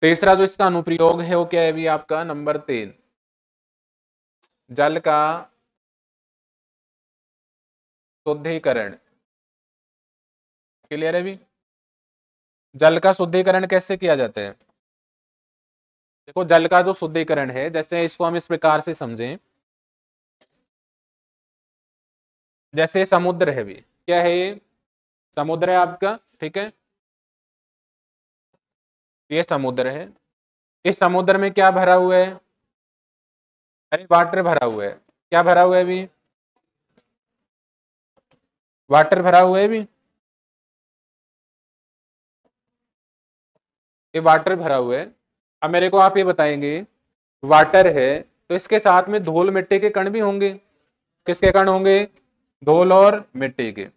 तीसरा जो इसका अनुप्रयोग है वो क्या है भी आपका नंबर 3, जल का शुद्धिकरण। क्लियर है भी? जल का शुद्धिकरण कैसे किया जाता है? देखो जल का जो शुद्धिकरण है, जैसे इसको हम इस प्रकार से समझें, जैसे समुद्र है भी, क्या है ये? समुद्र है आपका, ठीक है, ये समुद्र है। इस समुद्र में क्या भरा हुआ है? अरे वाटर भरा हुआ है। क्या भरा हुआ है भी? वाटर भरा हुआ है भी, ये वाटर भरा हुआ है। अब मेरे को आप ये बताएंगे, वाटर है तो इसके साथ में धूल मिट्टी के कण भी होंगे। किसके कण होंगे? धूल और मिट्टी के।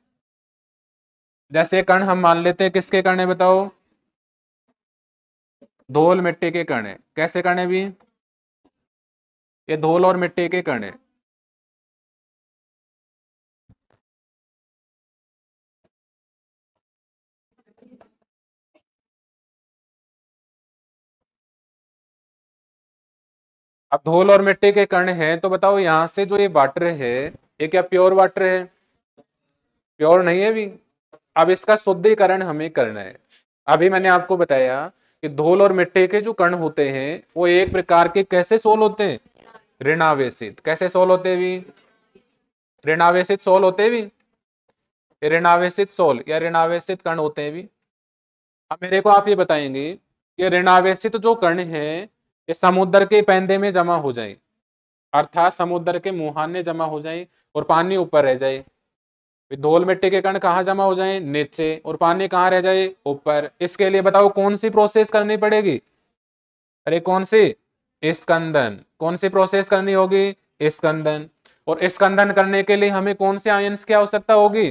जैसे कण हम मान लेते हैं, किसके कण है बताओ? धूल मिट्टी के कण है। कैसे कण है भी? ये धूल और मिट्टी के कण है। अब धूल और मिट्टी के कण हैं तो बताओ यहां से जो ये वाटर है, ये क्या प्योर वाटर है? प्योर नहीं है भी। अब इसका शुद्धिकरण हमें करना है। अभी मैंने आपको बताया कि धूल और मिट्टी के जो कण होते हैं वो एक प्रकार के कैसे सोल होते हैं? ऋणावेशित। कैसे सोल होते हैं भी? ऋणावेशित सोल होते हैं भी। ऋणावेशित सोल या ऋणावेशित कण होते हैं भी। अब मेरे को आप ये बताएंगे कि ऋणावेशित जो कण है ये समुद्र के पैंदे में जमा हो जाए, अर्थात समुद्र के मुहाने जमा हो जाए और पानी ऊपर रह जाए। धूल मिट्टी के कण कहाँ जमा हो जाए? नीचे, और पानी कहाँ रह जाए? ऊपर। इसके लिए बताओ कौन सी प्रोसेस करनी पड़ेगी? अरे कौन सी? स्कंदन। कौन सी प्रोसेस करनी होगी? स्कंदन। और स्कंदन करने के लिए हमें कौन से आयंस की आवश्यकता होगी?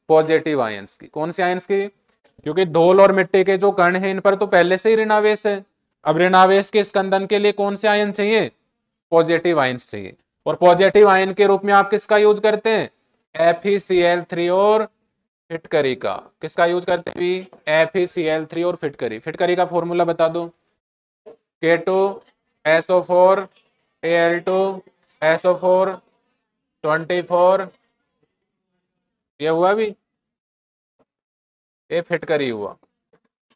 पॉजिटिव आयंस की। कौन से आयंस की? क्योंकि धूल और मिट्टी के जो कण हैं इन पर तो पहले से ही ऋणावेश है। अब ऋणावेश के स्कंदन के लिए कौन से आयन चाहिए? पॉजिटिव आयंस चाहिए। और पॉजिटिव आयन के रूप में आप किसका यूज करते हैं? FeCl3 और फिटकरी का। किसका यूज करते हैं? FeCl3 और फिटकरी। फिटकरी का फॉर्मूला बता दो। K2SO4 Al2 SO4 24, ये हुआ भी, ये फिटकरी हुआ।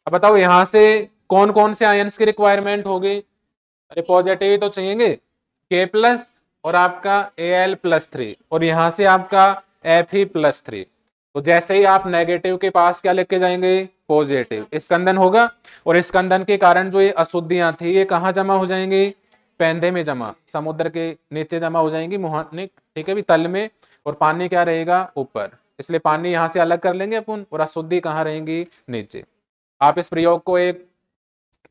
अब बताओ यहां से कौन कौन से आयंस की रिक्वायरमेंट होगी? अरे पॉजिटिव ही तो चाहिए, K+ और आपका Al+3, और यहां से आपका Fe+3। तो जैसे ही आप नेगेटिव के पास क्या लेके जाएंगे? पॉजिटिव। स्कंदन होगा, और स्कंदन के कारण जो ये अशुद्धियां थी ये कहाँ जमा हो जाएंगी? पैंधे में जमा, समुद्र के नीचे जमा हो जाएंगी, मुहाने, ठीक है भी, तल में। और पानी क्या रहेगा? ऊपर। इसलिए पानी यहां से अलग कर लेंगे अपन, और अशुद्धि कहाँ रहेंगी? नीचे। आप इस प्रयोग को एक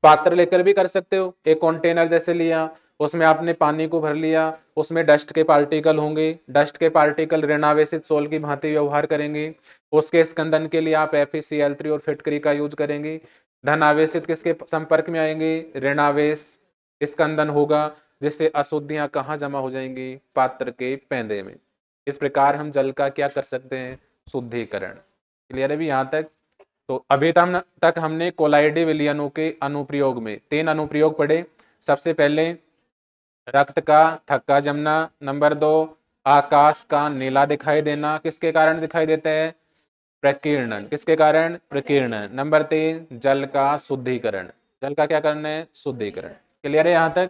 पात्र लेकर भी कर सकते हो। एक कंटेनर जैसे लिया, उसमें आपने पानी को भर लिया, उसमें डस्ट के पार्टिकल होंगे, डस्ट के पार्टिकल ऋणावेशित सोल की भांति व्यवहार करेंगे। उसके स्कंदन के लिए आप FeCl3 और फिटकरी का यूज करेंगे। धन आवेशित किसके संपर्क में आएंगे? ऋणावेश। स्कंदन होगा, जिससे अशुद्धियां कहाँ जमा हो जाएंगी? पात्र के पैंदे में। इस प्रकार हम जल का क्या कर सकते हैं? शुद्धिकरण। क्लियर है भी यहाँ तक? तो अभी तक हमने कोलाइडी विलयनों के अनुप्रयोग में 3 अनुप्रयोग पढ़े। सबसे पहले रक्त का थक्का जमना, नंबर 2 आकाश का नीला दिखाई देना, किसके कारण दिखाई देता है? प्रकीर्णन। किसके कारण? प्रकीर्णन। नंबर 3 जल का शुद्धिकरण। जल का क्या करना है? शुद्धिकरण। क्लियर है यहाँ तक?